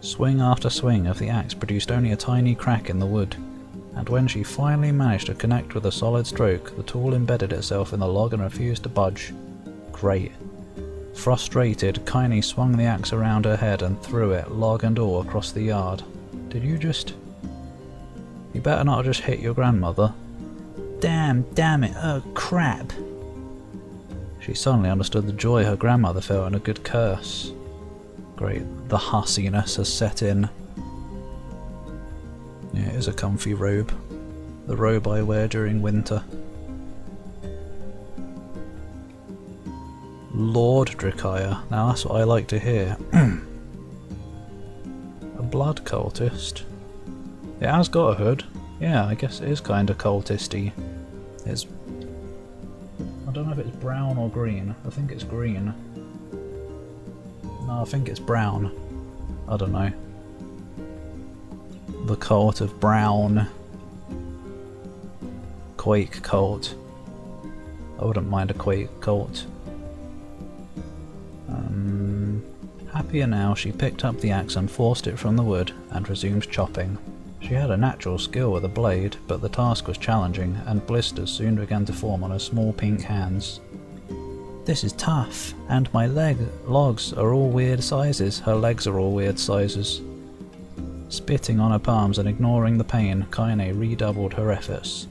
Swing after swing of the axe produced only a tiny crack in the wood, and when she finally managed to connect with a solid stroke, the tool embedded itself in the log and refused to budge. Great. Frustrated, Kaine swung the axe around her head and threw it, log and all, across the yard. Did you just... You better not have just hit your grandmother. Damn it, oh crap. She suddenly understood the joy her grandmother felt in a good curse. Great, the hussiness has set in. Yeah, it is a comfy robe. The robe I wear during winter. Lord Drakaya, now that's what I like to hear. A blood cultist. It has got a hood. Yeah, I guess it is kinda cultisty. It's... I don't know if it's brown or green. I think it's green. No, I think it's brown. I don't know. The cult of Brown. Quake cult. I wouldn't mind a Quake cult. Happier now, she picked up the axe and forced it from the wood and resumed chopping. She had a natural skill with a blade, but the task was challenging, and blisters soon began to form on her small pink hands. This is tough, and my logs are all weird sizes. Her legs are all weird sizes. Spitting on her palms and ignoring the pain, Kaine redoubled her efforts.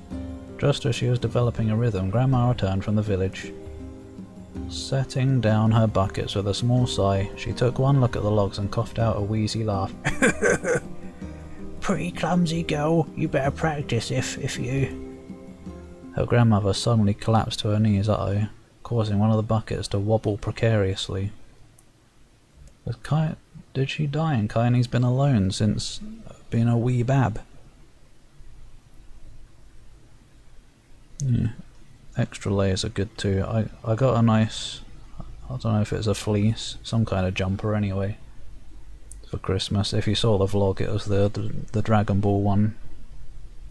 Just as she was developing a rhythm, Grandma returned from the village. Setting down her buckets with a small sigh, she took one look at the logs and coughed out a wheezy laugh. Pretty clumsy girl, you better practice if you... Her grandmother suddenly collapsed to her knees, causing one of the buckets to wobble precariously. Did she die and Kaine's been alone since being a wee bab? Yeah. Extra layers are good too. I got a nice, I don't know if it's a fleece, some kind of jumper anyway, for Christmas. If you saw the vlog, it was the Dragon Ball one.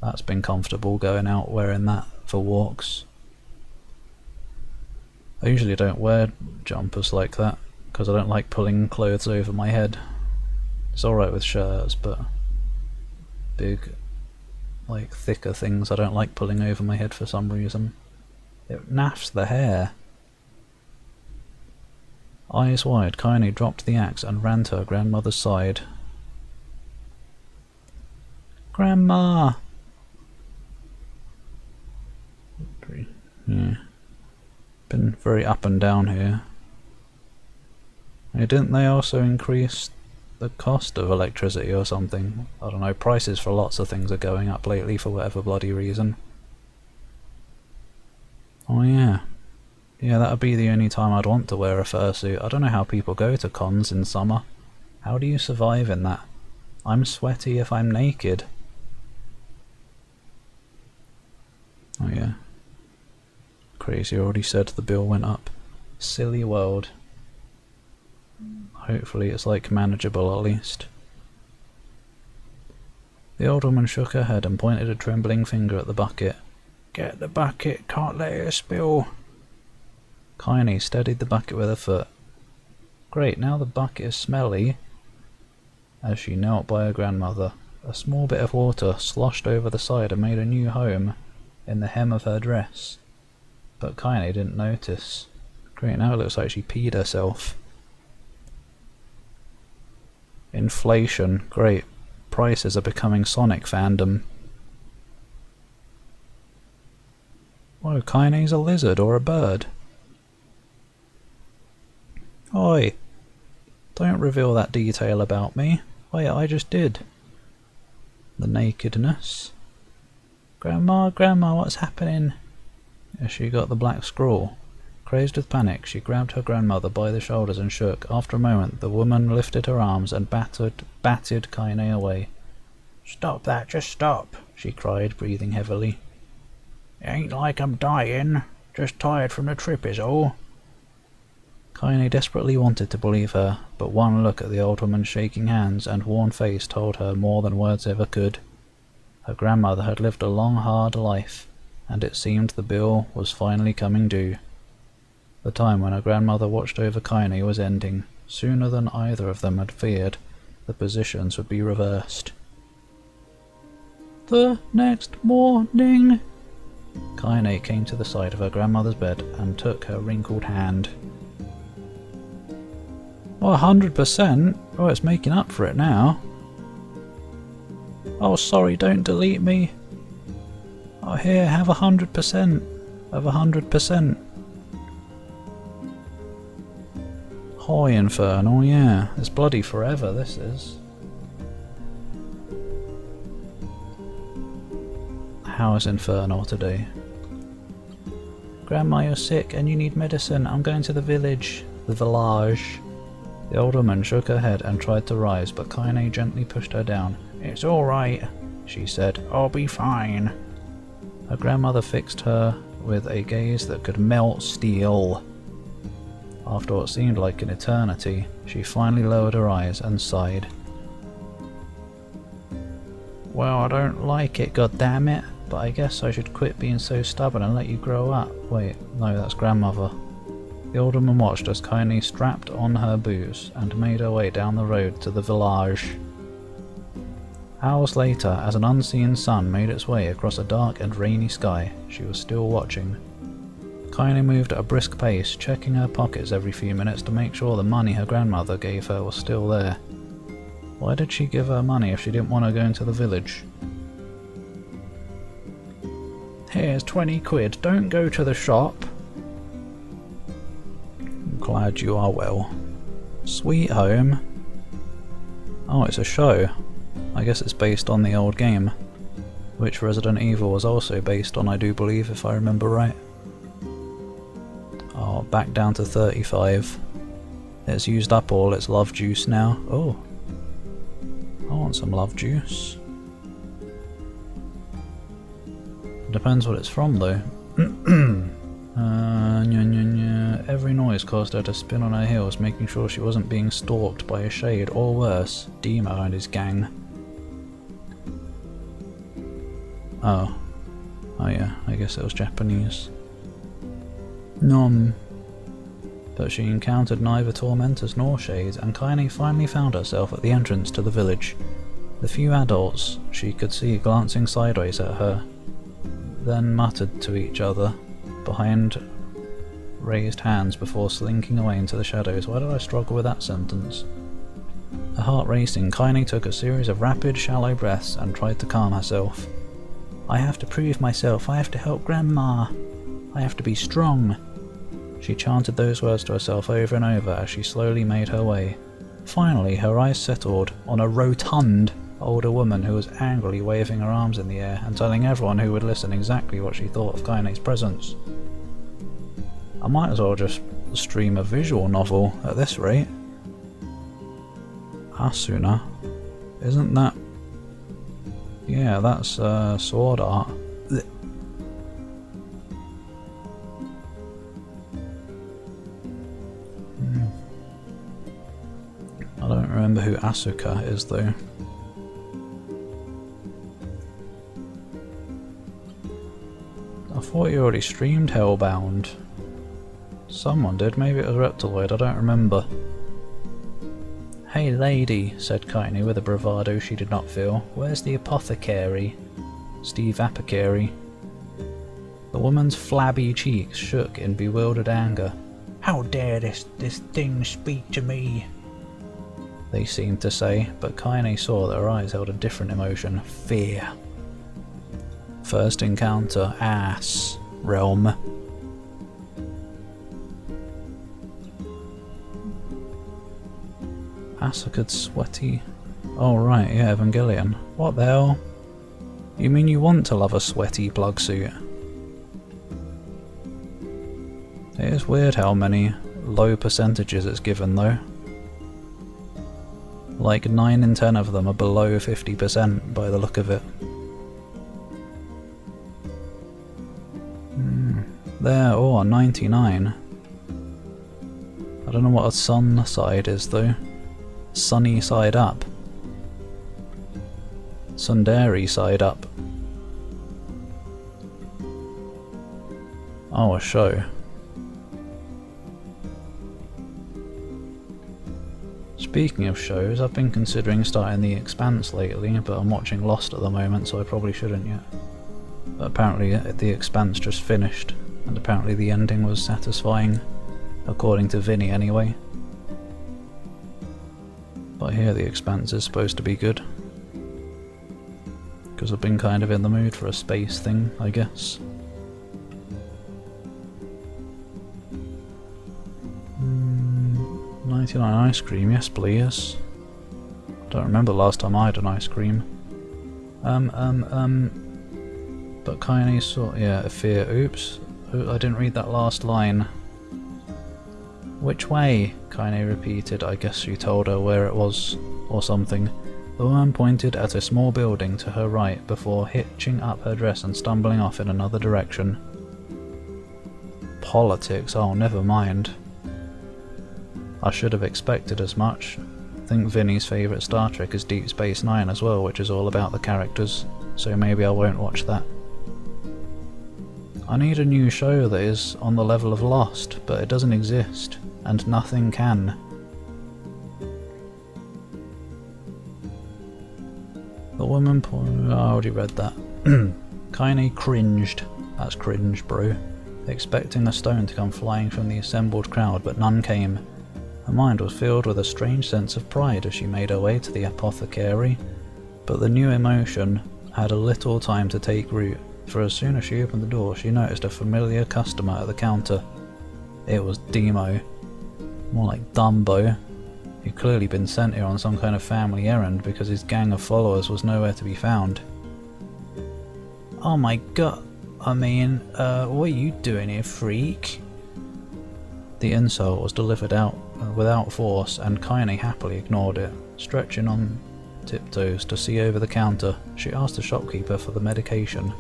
That's been comfortable going out wearing that for walks. I usually don't wear jumpers like that because I don't like pulling clothes over my head. It's alright with shirts, but big, like thicker things I don't like pulling over my head for some reason. It naffs the hair. Eyes wide, Kaine dropped the axe and ran to her grandmother's side. Grandma! Yeah. Been very up and down here. Hey, didn't they also increase the cost of electricity or something? I don't know, prices for lots of things are going up lately for whatever bloody reason. Oh yeah. Yeah, that'd be the only time I'd want to wear a fursuit. I don't know how people go to cons in summer. How do you survive in that? I'm sweaty if I'm naked. Oh yeah. Crazy, I already said the bill went up. Silly world. Hopefully it's like manageable at least. The old woman shook her head and pointed a trembling finger at the bucket. Get the bucket, can't let it spill. Kaine steadied the bucket with her foot. Great, now the bucket is smelly. As she knelt by her grandmother, a small bit of water sloshed over the side and made a new home in the hem of her dress. But Kaine didn't notice. Great, now it looks like she peed herself. Inflation, great. Prices are becoming Sonic fandom. Oh, Kaine's a lizard or a bird. Oi! Don't reveal that detail about me. Wait, I just did. The nakedness. Grandma, what's happening? As she got the black scrawl. Crazed with panic, she grabbed her grandmother by the shoulders and shook. After a moment, the woman lifted her arms and batted Kaine away. Stop that, just stop, she cried, breathing heavily. It ain't like I'm dying, just tired from the trip is all. Kaine desperately wanted to believe her, but one look at the old woman's shaking hands and worn face told her more than words ever could. Her grandmother had lived a long, hard life, and it seemed the bill was finally coming due. The time when her grandmother watched over Kaine was ending, sooner than either of them had feared, the positions would be reversed. The next morning, Kaine came to the side of her grandmother's bed and took her wrinkled hand. Oh, 100%? Oh, it's making up for it now. Oh, sorry, don't delete me. Oh, here, have 100% of 100%. Hoi Infernal, yeah. It's bloody forever, this is. How is Infernal today? Grandma, you're sick and you need medicine. I'm going to the village. The village. The old woman shook her head and tried to rise, but Kaine gently pushed her down. It's alright, she said. I'll be fine. Her grandmother fixed her with a gaze that could melt steel. After what seemed like an eternity, she finally lowered her eyes and sighed. Well, I don't like it, goddammit, but I guess I should quit being so stubborn and let you grow up. Wait, no, that's grandmother. The old woman watched as Kaine strapped on her boots and made her way down the road to the village. Hours later, as an unseen sun made its way across a dark and rainy sky, she was still watching. Kaine moved at a brisk pace, checking her pockets every few minutes to make sure the money her grandmother gave her was still there. Why did she give her money if she didn't want to go into the village? Here's 20 quid, don't go to the shop. I'm glad you are well. Sweet Home? Oh, it's a show. I guess it's based on the old game, which Resident Evil was also based on, I do believe, if I remember right. Oh, back down to 35. It's used up all its love juice now. Oh, I want some love juice. Depends what it's from though. Every noise caused her to spin on her heels, making sure she wasn't being stalked by a shade, or worse, Demo and his gang. Oh yeah, I guess it was Japanese. Nom. But she encountered neither tormentors nor shades, and Kaine finally found herself at the entrance to the village. The few adults she could see glancing sideways at her, then muttered to each other behind raised hands before slinking away into the shadows. Why did I struggle with that sentence? Her heart racing, Kaine took a series of rapid, shallow breaths and tried to calm herself. I have to prove myself, I have to help Grandma, I have to be strong. She chanted those words to herself over and over as she slowly made her way. Finally, her eyes settled on a rotund older woman who was angrily waving her arms in the air and telling everyone who would listen exactly what she thought of Kaine's presence. I might as well just stream a visual novel at this rate. Asuna? Isn't that... Yeah, that's sword art. I don't remember who Asuka is though. I thought you already streamed Hellbound. Someone did, maybe it was Reptiloid, I don't remember. Hey lady, said Kaine with a bravado she did not feel. Where's the apothecary? Steve Apicary. The woman's flabby cheeks shook in bewildered anger. How dare this thing speak to me? They seemed to say, but Kaine saw that her eyes held a different emotion. Fear. First encounter, ass. Realm. Asuka's sweaty... Oh right, yeah, Evangelion. What the hell? You mean you want to love a sweaty plug suit? It is weird how many low percentages it's given though. Like 9 in 10 of them are below 50% by the look of it. There, oh, 99. I don't know what a sun side is though. Sunny side up. Sundari side up. Oh, a show. It's Speaking of shows, I've been considering starting The Expanse lately, but I'm watching Lost at the moment, so I probably shouldn't yet. But apparently The Expanse just finished, and apparently the ending was satisfying, according to Vinny anyway. But I hear The Expanse is supposed to be good. Because I've been kind of in the mood for a space thing, I guess. 99 ice cream, yes please. Don't remember the last time I had an ice cream. But Kaine saw, yeah, a fear, oops. I didn't read that last line. Which way? Kaine repeated. I guess she told her where it was, or something. The woman pointed at a small building to her right before hitching up her dress and stumbling off in another direction. Politics, oh never mind. I should have expected as much. I think Vinny's favourite Star Trek is Deep Space Nine as well, which is all about the characters, so maybe I won't watch that. I need a new show that is on the level of Lost, but it doesn't exist, and nothing can. The woman I already read that. Kaine cringed. That's cringe, bro. Expecting a stone to come flying from the assembled crowd, but none came. Her mind was filled with a strange sense of pride as she made her way to the apothecary, but the new emotion had a little time to take root, for as soon as she opened the door she noticed a familiar customer at the counter. It was Demo. More like Dumbo. He'd clearly been sent here on some kind of family errand because his gang of followers was nowhere to be found. Oh my god, what are you doing here, freak? The insult was delivered out without force, and Kaine happily ignored it. Stretching on tiptoes to see over the counter, she asked the shopkeeper for the medication.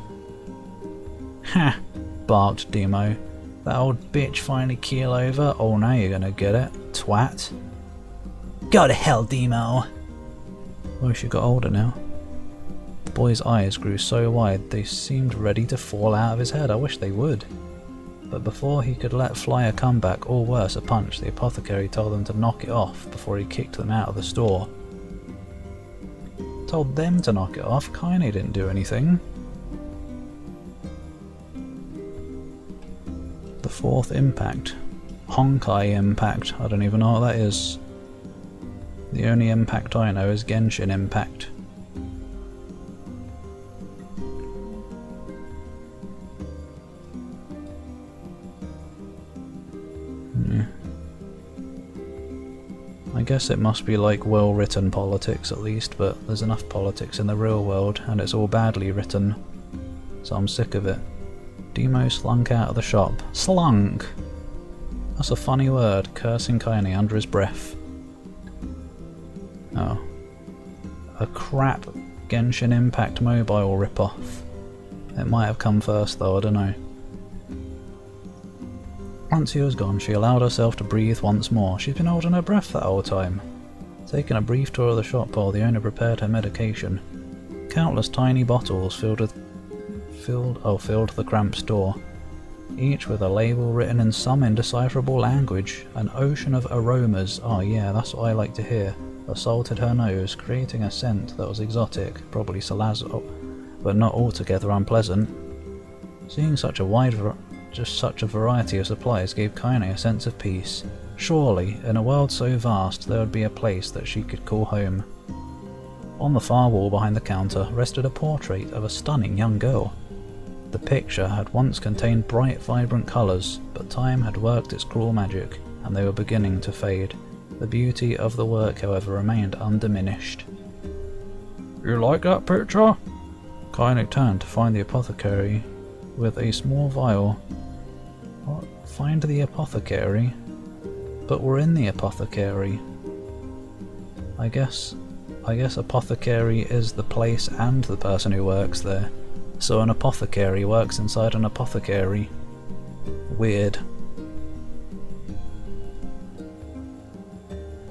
Ha! Barked Demo. That old bitch finally keel over? Oh, now you're gonna get it, twat. Go to hell, Demo! Oh, she got older now. The boy's eyes grew so wide they seemed ready to fall out of his head. I wish they would. But before he could let fly a comeback, or worse, a punch, the apothecary told them to knock it off before he kicked them out of the store. Told them to knock it off? Kaine didn't do anything. The fourth impact. Honkai impact. I don't even know what that is. The only impact I know is Genshin Impact. I guess it must be like well-written politics at least, but there's enough politics in the real world, and it's all badly written, so I'm sick of it. Demo slunk out of the shop. Slunk! That's a funny word, cursing Kaine under his breath. Oh. A crap Genshin Impact mobile ripoff. It might have come first though, I don't know. Once he was gone, she allowed herself to breathe once more. She'd been holding her breath that whole time. Taking a brief tour of the shop while the owner prepared her medication. Countless tiny bottles filled the cramped store, each with a label written in some indecipherable language. An ocean of aromas, oh yeah, that's what I like to hear, assaulted her nose, creating a scent that was exotic, probably salazo, but not altogether unpleasant. Seeing such a variety of supplies gave Kaine a sense of peace. Surely, in a world so vast, there would be a place that she could call home. On the far wall behind the counter rested a portrait of a stunning young girl. The picture had once contained bright, vibrant colours, but time had worked its cruel magic, and they were beginning to fade. The beauty of the work, however, remained undiminished. You like that picture? Kaine turned to find the apothecary with a small vial. What? Find the apothecary? But we're in the apothecary. I guess apothecary is the place and the person who works there. So an apothecary works inside an apothecary. Weird.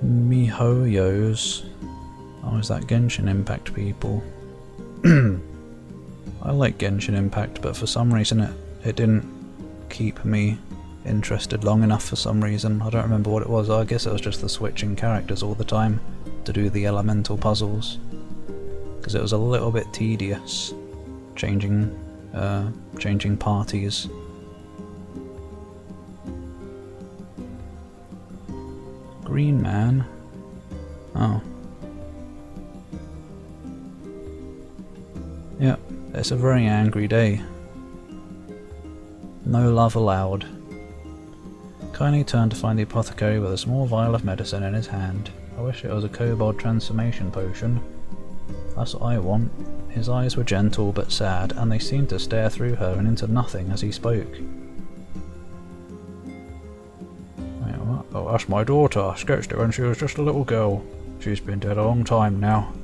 MiHoYos. Oh, is that Genshin Impact people? I like Genshin Impact, but for some reason it didn't keep me interested long enough for some reason. I don't remember what it was. I guess it was just the switching characters all the time to do the elemental puzzles. Because it was a little bit tedious changing parties. Green man? Oh. Yep, it's a very angry day. No love allowed. Kaine turned to find the apothecary with a small vial of medicine in his hand. I wish it was a kobold transformation potion. That's what I want. His eyes were gentle but sad, and they seemed to stare through her and into nothing as he spoke. Wait, what? Oh, that's my daughter. I sketched her when she was just a little girl. She's been dead a long time now.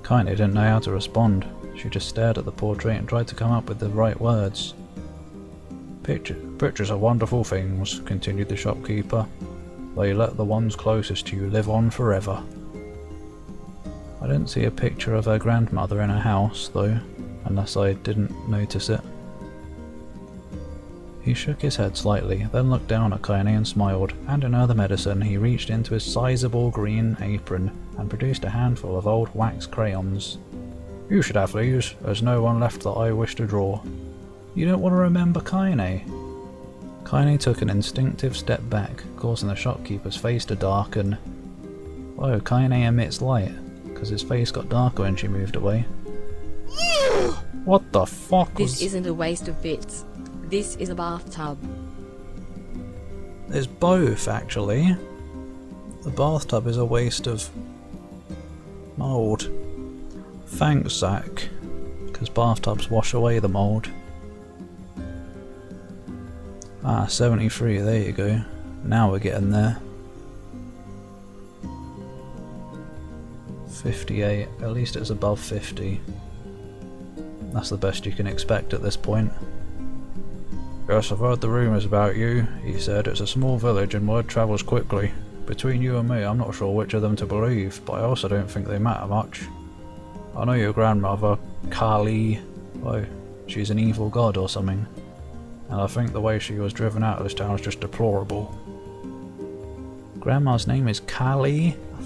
Kaine didn't know how to respond. She just stared at the portrait and tried to come up with the right words. Pictures are wonderful things, continued the shopkeeper. They let the ones closest to you live on forever. I didn't see a picture of her grandmother in her house, though, unless I didn't notice it. He shook his head slightly, then looked down at Kaine and smiled. Handing her the medicine, he reached into his sizable green apron and produced a handful of old wax crayons. You should have these. There's no one left that I wish to draw. You don't want to remember Kaine? Kaine took an instinctive step back, causing the shopkeeper's face to darken. Whoa, Kaine emits light, because his face got darker when she moved away. What the fuck was... This isn't a waste of bits. This is a bathtub. It's both, actually. The bathtub is a waste of... mould. Thanks, Zach, because bathtubs wash away the mould. Ah, 73, there you go. Now we're getting there. 58, at least it's above 50. That's the best you can expect at this point. Yes, I've heard the rumours about you, he said. It's a small village and word travels quickly. Between you and me, I'm not sure which of them to believe, but I also don't think they matter much. I know your grandmother, Kali. Oh, she's an evil god or something. And I think the way she was driven out of this town is just deplorable. Grandma's name is Kali? I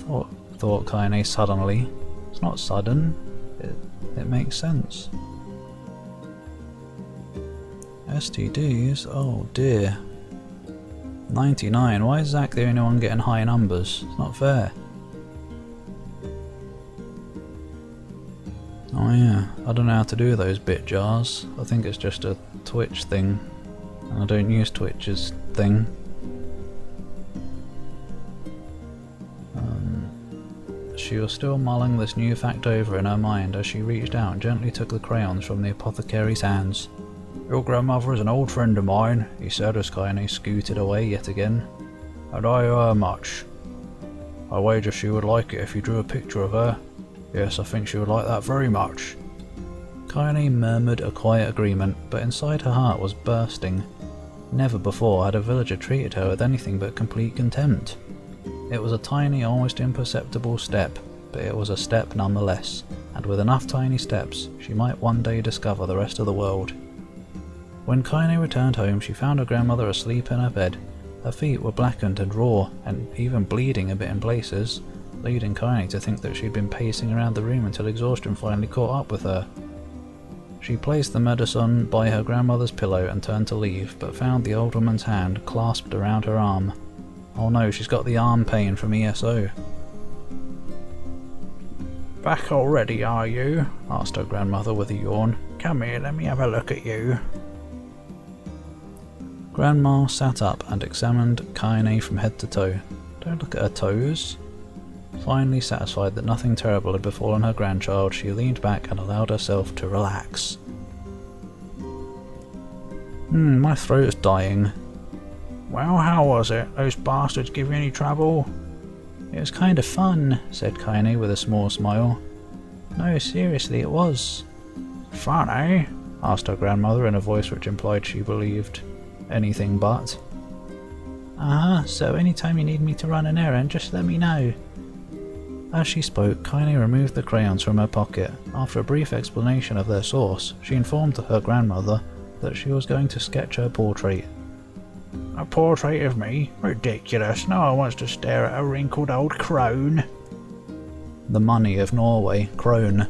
thought Kaine suddenly. It's not sudden. It makes sense. STDs? Oh dear. 99. Why is Zach the only one getting high numbers? It's not fair. Oh yeah, I don't know how to do those bit jars. I think it's just a Twitch thing. And I don't use Twitch's thing. She was still mulling this new fact over in her mind as she reached out and gently took the crayons from the apothecary's hands. Your grandmother is an old friend of mine, he said as Kaine scooted away yet again. And I owe her much. I wager she would like it if you drew a picture of her. Yes, I think she would like that very much. Kaine murmured a quiet agreement, but inside her heart was bursting. Never before had a villager treated her with anything but complete contempt. It was a tiny, almost imperceptible step, but it was a step nonetheless, and with enough tiny steps, she might one day discover the rest of the world. When Kaine returned home, she found her grandmother asleep in her bed. Her feet were blackened and raw, and even bleeding a bit in places, leading Kaine to think that she'd been pacing around the room until exhaustion finally caught up with her. She placed the medicine by her grandmother's pillow and turned to leave, but found the old woman's hand clasped around her arm. Oh no, she's got the arm pain from ESO. Back already, are you? Asked her grandmother with a yawn. Come here, let me have a look at you. Grandma sat up and examined Kaine from head to toe. Don't look at her toes. Finally satisfied that nothing terrible had befallen her grandchild, she leaned back and allowed herself to relax. My throat's dying. Well, how was it? Those bastards give you any trouble? It was kind of fun, said Kaine with a small smile. No, seriously, it was. Fun, eh? Asked her grandmother in a voice which implied she believed anything but. So anytime you need me to run an errand, just let me know. As she spoke, Kaine removed the crayons from her pocket. After a brief explanation of their source, she informed her grandmother that she was going to sketch her portrait. A portrait of me? Ridiculous. No one wants to stare at a wrinkled old crone. The money of Norway, krone.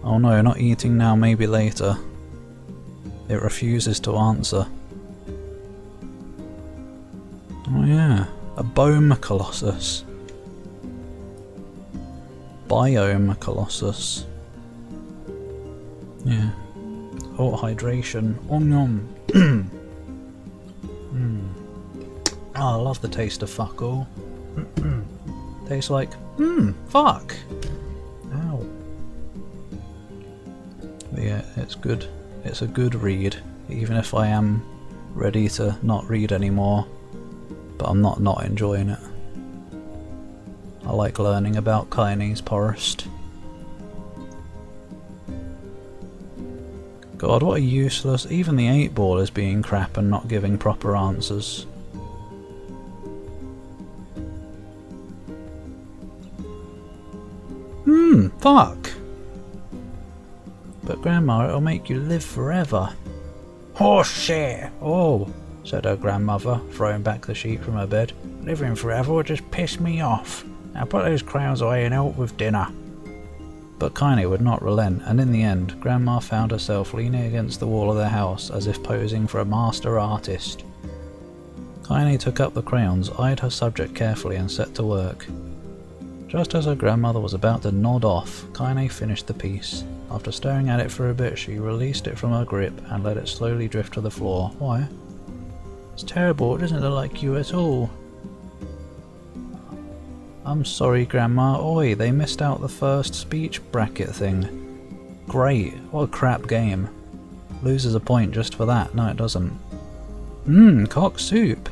Oh no, not eating now, maybe later. It refuses to answer. Oh yeah, a bome colossus. Biome colossus. Yeah. Oh, hydration. Oh, nom. Oh, I love the taste of fuck all. Tastes like, fuck. Ow. But yeah, it's good. It's a good read, even if I am ready to not read anymore. But I'm not enjoying it. I like learning about Kaine's forest. God, what a useless... Even the 8-ball is being crap and not giving proper answers. Fuck! But Grandma, it'll make you live forever. Horse shit! Oh, said her grandmother, throwing back the sheet from her bed. Living forever would just piss me off. Now put those crowns away and help with dinner. But Kaine would not relent, and in the end, Grandma found herself leaning against the wall of their house as if posing for a master artist. Kaine took up the crayons, eyed her subject carefully and set to work. Just as her grandmother was about to nod off, Kaine finished the piece. After staring at it for a bit, she released it from her grip and let it slowly drift to the floor. Why? It's terrible, it doesn't look like you at all. I'm sorry, Grandma. Oi, they missed out the first speech bracket thing. Great, what a crap game. Loses a point just for that. No, it doesn't. Cock soup.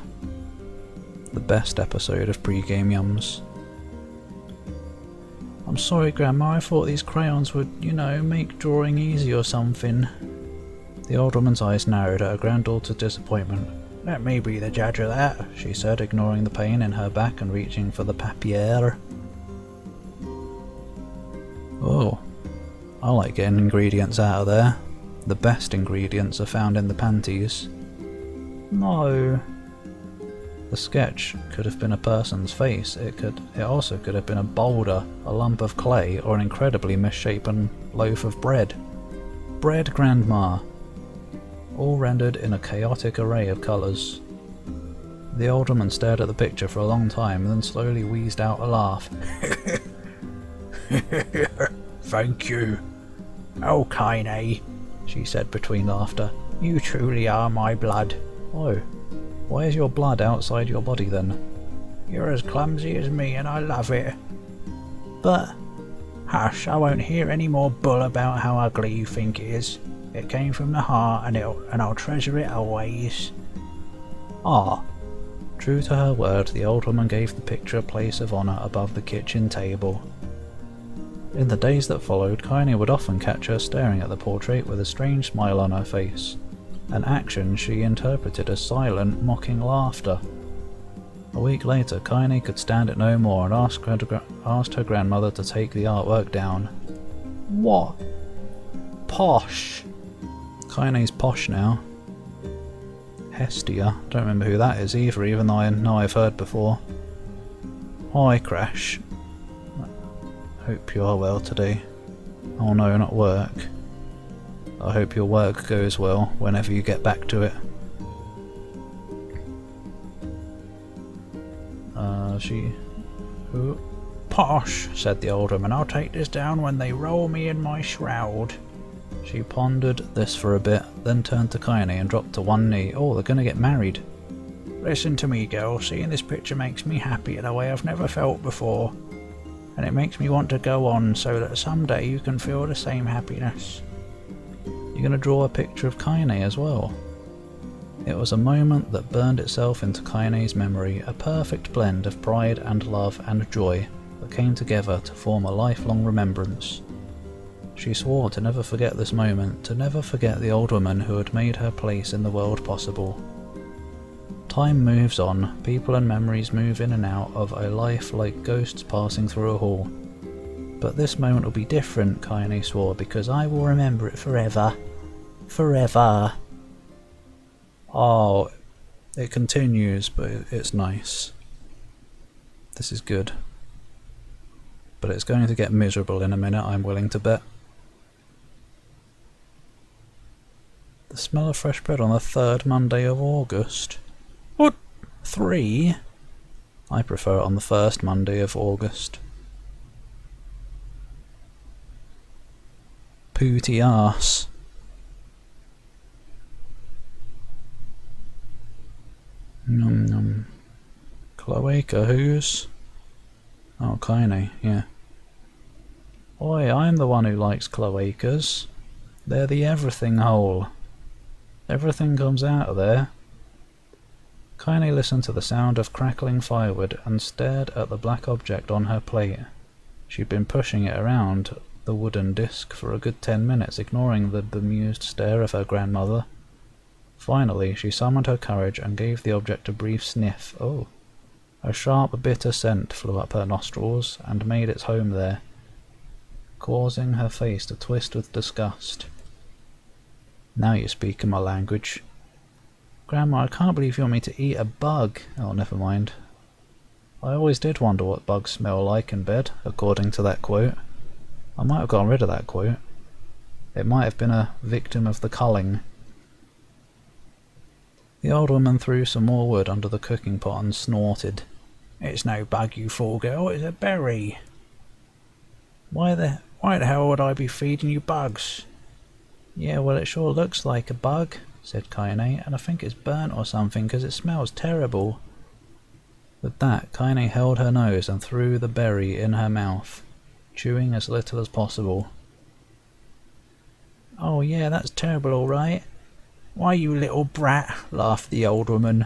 The best episode of Pre-Game Yums. I'm sorry, Grandma, I thought these crayons would, you know, make drawing easy or something. The old woman's eyes narrowed at her granddaughter's disappointment. Let me be the judge of that, she said, ignoring the pain in her back and reaching for the papier. Oh, I like getting ingredients out of there. The best ingredients are found in the panties. No. The sketch could have been a person's face. It also could have been a boulder, a lump of clay, or an incredibly misshapen loaf of bread. Bread, Grandma. All rendered in a chaotic array of colours. The old woman stared at the picture for a long time, then slowly wheezed out a laugh. Thank you. Oh, Kaine, she said between laughter. You truly are my blood. Oh, why is your blood outside your body then? You're as clumsy as me and I love it. But, hush, I won't hear any more bull about how ugly you think it is. It came from the heart and I'll treasure it always. Ah. True to her word, the old woman gave the picture a place of honour above the kitchen table. In the days that followed, Kaine would often catch her staring at the portrait with a strange smile on her face, an action she interpreted as silent, mocking laughter. A week later, Kaine could stand it no more and asked her grandmother to take the artwork down. What? Posh! Kaine's posh now. Hestia, don't remember who that is either, even though I know I've heard before. Hi, Crash. Hope you are well today. Oh no, not work. I hope your work goes well whenever you get back to it. Who? Posh, said the old woman. I'll take this down when they roll me in my shroud. She pondered this for a bit, then turned to Kaine and dropped to one knee. Oh, they're gonna get married. Listen to me, girl. Seeing this picture makes me happy in a way I've never felt before. And it makes me want to go on so that someday you can feel the same happiness. You're gonna draw a picture of Kaine as well. It was a moment that burned itself into Kaine's memory, a perfect blend of pride and love and joy that came together to form a lifelong remembrance. She swore to never forget this moment, to never forget the old woman who had made her place in the world possible. Time moves on, people and memories move in and out of a life like ghosts passing through a hall. But this moment will be different, Kaine swore, because I will remember it forever. forever. Oh, it continues, but it's nice. This is good. But it's going to get miserable in a minute, I'm willing to bet. The smell of fresh bread on the 3rd Monday of August. What? 3? I prefer it on the 1st Monday of August. Pooty arse. Num num. Cloaca, who's? Oh, Kaine, yeah. Oi, I'm the one who likes cloacas. They're the everything hole. Everything comes out of there. Kaine listened to the sound of crackling firewood and stared at the black object on her plate. She'd been pushing it around the wooden disc for a good 10 minutes, ignoring the bemused stare of her grandmother. Finally, she summoned her courage and gave the object a brief sniff. Oh. A sharp, bitter scent flew up her nostrils and made its home there, causing her face to twist with disgust. Now you're speaking my language. Grandma, I can't believe you want me to eat a bug. Oh, never mind. I always did wonder what bugs smell like in bed, according to that quote. I might have gotten rid of that quote. It might have been a victim of the culling. The old woman threw some more wood under the cooking pot and snorted. It's no bug, you fool girl, it's a berry. Why the hell would I be feeding you bugs? Yeah, well it sure looks like a bug, said Kaine, and I think it's burnt or something because it smells terrible. With that, Kaine held her nose and threw the berry in her mouth, chewing as little as possible. Oh yeah, that's terrible all right. Why you little brat, laughed the old woman.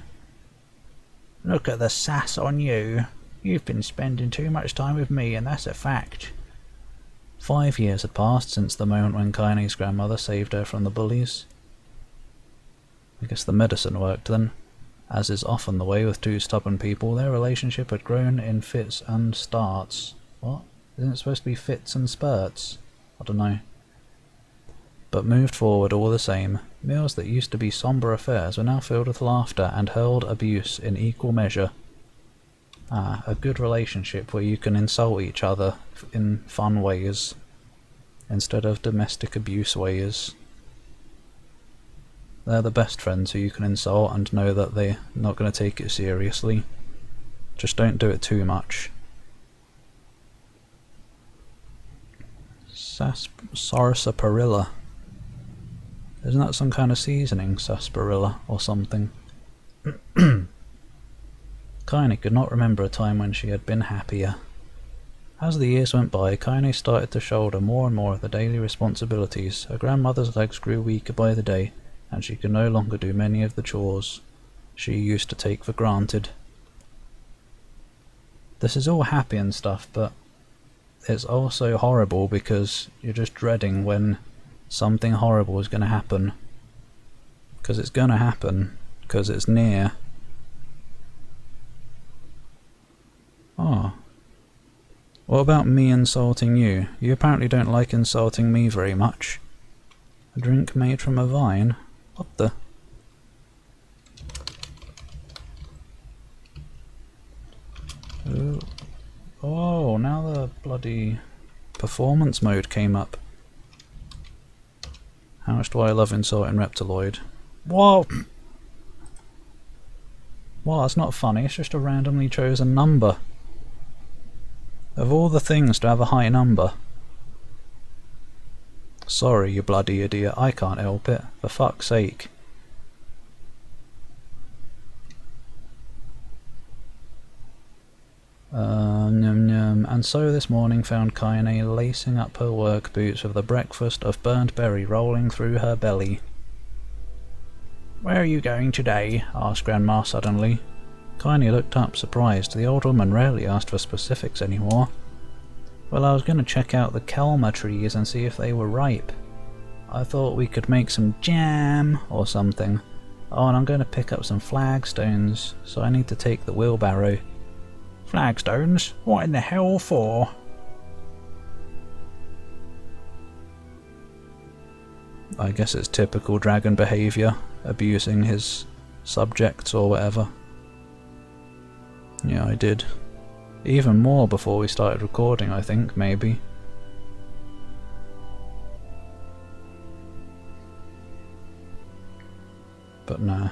Look at the sass on you. You've been spending too much time with me, and that's a fact. 5 years had passed since the moment when Kaine's grandmother saved her from the bullies. I guess the medicine worked then. As is often the way with two stubborn people, their relationship had grown in fits and starts. What? Isn't it supposed to be fits and spurts? I don't know. But moved forward all the same. Meals that used to be sombre affairs were now filled with laughter and hurled abuse in equal measure. Ah, a good relationship where you can insult each other in fun ways, instead of domestic abuse ways. They're the best friends who you can insult and know that they're not going to take it seriously. Just don't do it too much. Sarsaparilla. Isn't that some kind of seasoning, sarsaparilla, or something? Kaine could not remember a time when she had been happier. As the years went by, Kaine started to shoulder more and more of the daily responsibilities. Her grandmother's legs grew weaker by the day, and she could no longer do many of the chores she used to take for granted. This is all happy and stuff, but it's also horrible because you're just dreading when something horrible is going to happen. Because it's going to happen, because it's near. Oh. What about me insulting you? You apparently don't like insulting me very much. A drink made from a vine? What the? Ooh. Oh, now the bloody performance mode came up. How much do I love insulting Reptiloid? Whoa! Well, that's not funny, it's just a randomly chosen number. Of all the things to have a high number. Sorry, you bloody idiot, I can't help it, for fuck's sake. And so this morning found Kaine lacing up her work boots with a breakfast of burnt berry rolling through her belly. Where are you going today? Asked Grandma suddenly. Kaine looked up, surprised. The old woman rarely asked for specifics anymore. Well, I was going to check out the kelma trees and see if they were ripe. I thought we could make some jam or something. Oh, and I'm going to pick up some flagstones, so I need to take the wheelbarrow. Flagstones? What in the hell for? I guess it's typical dragon behaviour, abusing his subjects or whatever. Yeah, I did. Even more before we started recording, I think, maybe. But nah.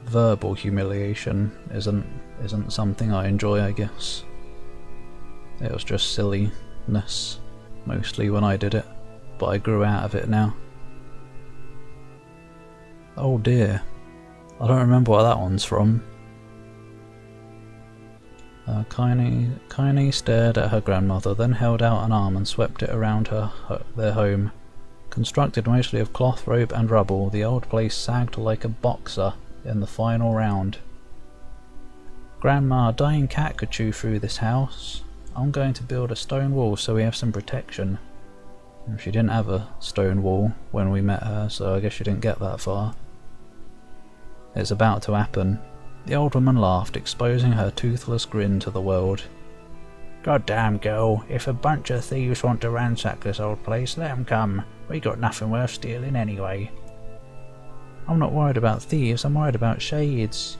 Verbal humiliation isn't something I enjoy, I guess. It was just silliness, mostly when I did it, but I grew out of it now. Oh dear. I don't remember what that one's from. Kaine stared at her grandmother, then held out an arm and swept it around their home. Constructed mostly of cloth, rope and rubble, the old place sagged like a boxer in the final round. Grandma, a dying cat could chew through this house. I'm going to build a stone wall so we have some protection. She didn't have a stone wall when we met her, so I guess she didn't get that far. It's about to happen. The old woman laughed, exposing her toothless grin to the world. Goddamn girl, if a bunch of thieves want to ransack this old place, let 'em come. We got nothing worth stealing anyway. I'm not worried about thieves, I'm worried about shades.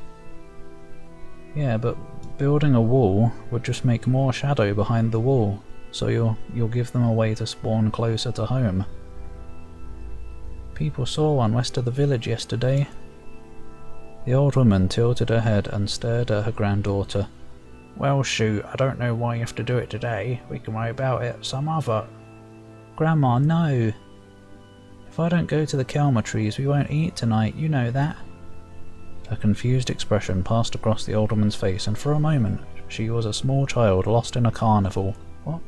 Yeah, but building a wall would just make more shadow behind the wall, so you'll give them a way to spawn closer to home. People saw one west of the village yesterday. The old woman tilted her head and stared at her granddaughter. Well shoot, I don't know why you have to do it today. We can worry about it some other. Grandma, no! If I don't go to the Kelma trees, we won't eat tonight, you know that. A confused expression passed across the old woman's face, and for a moment she was a small child lost in a carnival. What?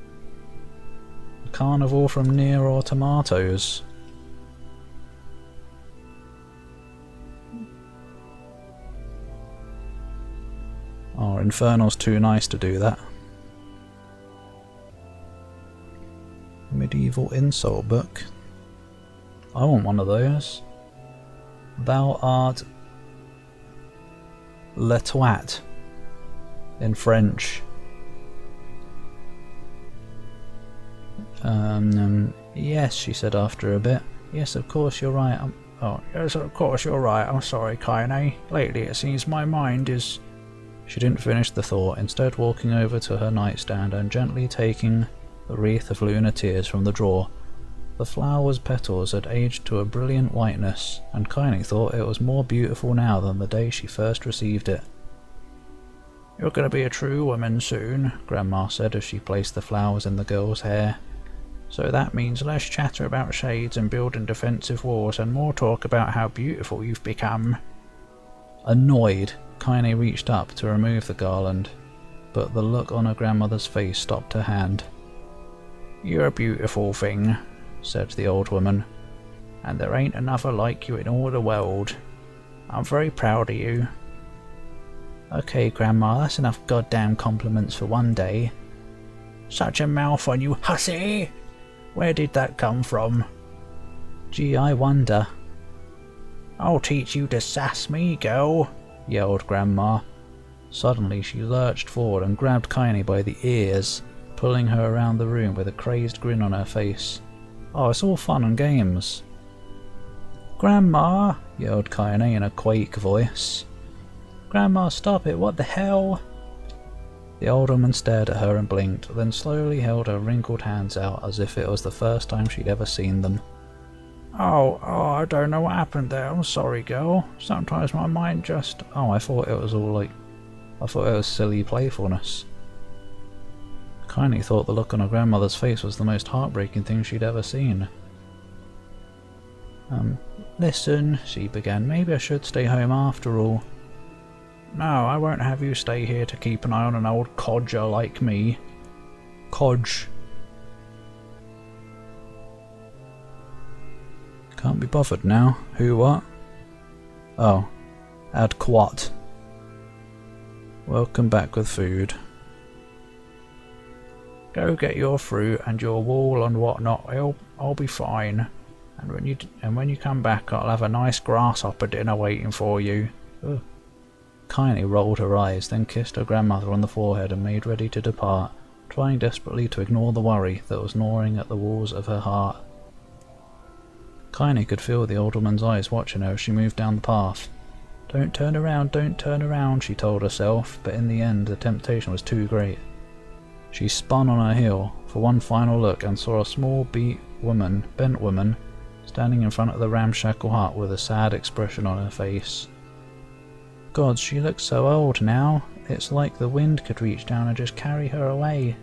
A carnival from NieR Automata. Oh, Infernal's too nice to do that. Medieval insult book. I want one of those. Thou art le toit in French. Yes, she said after a bit. Yes, of course you're right. Oh, yes, of course you're right. I'm sorry, Kaine. Lately it seems my mind is... She didn't finish the thought, instead walking over to her nightstand and gently taking the wreath of lunar tears from the drawer. The flower's petals had aged to a brilliant whiteness, and Kaine thought it was more beautiful now than the day she first received it. You're going to be a true woman soon, Grandma said as she placed the flowers in the girl's hair. So that means less chatter about shades and building defensive walls and more talk about how beautiful you've become. Annoyed, Kaine reached up to remove the garland, but the look on her grandmother's face stopped her hand. You're a beautiful thing, said the old woman, and there ain't another like you in all the world. I'm very proud of you. Okay, Grandma, that's enough goddamn compliments for one day. Such a mouth on you, hussy! Where did that come from? Gee, I wonder. I'll teach you to sass me, girl, yelled Grandma. Suddenly she lurched forward and grabbed Kaine by the ears, pulling her around the room with a crazed grin on her face. Oh, it's all fun and games. Grandma, yelled Kaine in a quake voice. Grandma, stop it, what the hell? The old woman stared at her and blinked, then slowly held her wrinkled hands out as if it was the first time she'd ever seen them. Oh, I don't know what happened there. I'm sorry, girl. Sometimes my mind just... Oh, I thought it was all like... I thought it was silly playfulness. Kaine thought the look on her grandmother's face was the most heartbreaking thing she'd ever seen. Listen, she began. Maybe I should stay home after all. No, I won't have you stay here to keep an eye on an old codger like me. Codge. Can't be bothered now. Who what? Oh. Add quat. Welcome back with food. Go get your fruit and your wool and whatnot. I'll be fine. And when you come back, I'll have a nice grasshopper dinner waiting for you. Ugh. Kaine rolled her eyes, then kissed her grandmother on the forehead and made ready to depart. trying desperately to ignore the worry that was gnawing at the walls of her heart. Kiney could feel the old woman's eyes watching her as she moved down the path. "Don't turn around," she told herself, but in the end the temptation was too great. She spun on her heel for one final look and saw a small bent woman, standing in front of the ramshackle hut with a sad expression on her face. God, she looks so old now. It's like the wind could reach down and just carry her away.